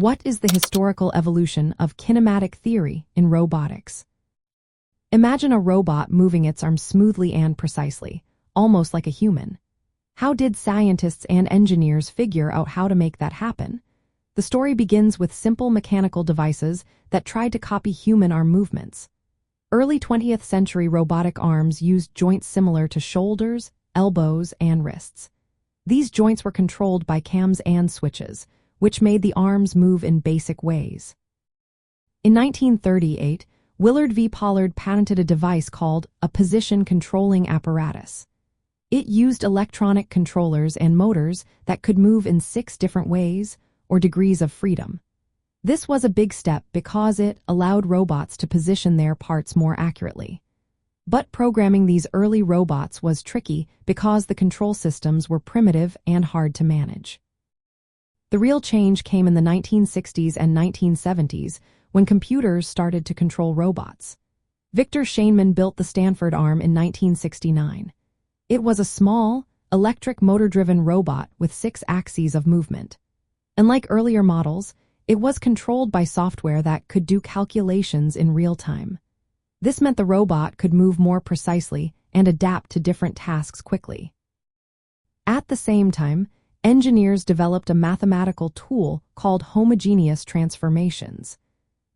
What is the historical evolution of kinematic theory in robotics? Imagine a robot moving its arms smoothly and precisely, almost like a human. How did scientists and engineers figure out how to make that happen? The story begins with simple mechanical devices that tried to copy human arm movements. Early 20th century robotic arms used joints similar to shoulders, elbows, and wrists. These joints were controlled by cams and switches, which made the arms move in basic ways. In 1938, Willard V. Pollard patented a device called a position-controlling apparatus. It used electronic controllers and motors that could move in 6 different ways or degrees of freedom. This was a big step because it allowed robots to position their parts more accurately. But programming these early robots was tricky because the control systems were primitive and hard to manage. The real change came in the 1960s and 1970s when computers started to control robots. Victor Shainman built the Stanford arm in 1969. It was a small, electric motor-driven robot with 6 axes of movement. Unlike earlier models, it was controlled by software that could do calculations in real time. This meant the robot could move more precisely and adapt to different tasks quickly. At the same time, engineers developed a mathematical tool called homogeneous transformations.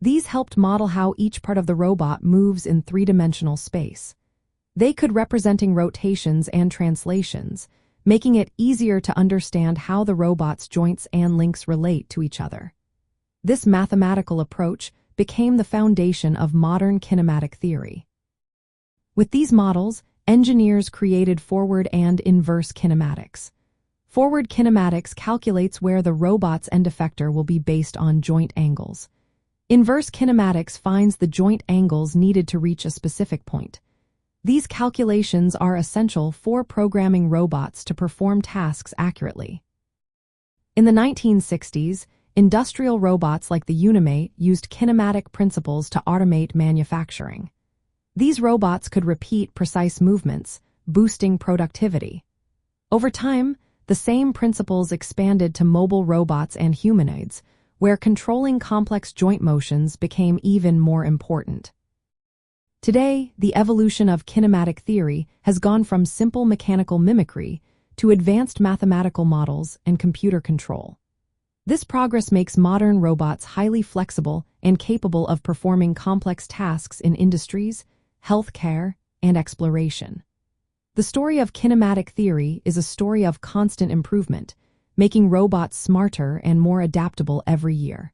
These helped model how each part of the robot moves in 3-dimensional space. They could representing rotations and translations, making it easier to understand how the robot's joints and links relate to each other. This mathematical approach became the foundation of modern kinematic theory. With these models, engineers created forward and inverse kinematics. Forward kinematics calculates where the robot's end effector will be based on joint angles. Inverse kinematics finds the joint angles needed to reach a specific point. These calculations are essential for programming robots to perform tasks accurately. In the 1960s, industrial robots like the Unimate used kinematic principles to automate manufacturing. These robots could repeat precise movements, boosting productivity. Over time, the same principles expanded to mobile robots and humanoids, where controlling complex joint motions became even more important. Today, the evolution of kinematic theory has gone from simple mechanical mimicry to advanced mathematical models and computer control. This progress makes modern robots highly flexible and capable of performing complex tasks in industries, healthcare, and exploration. The story of kinematic theory is a story of constant improvement, making robots smarter and more adaptable every year.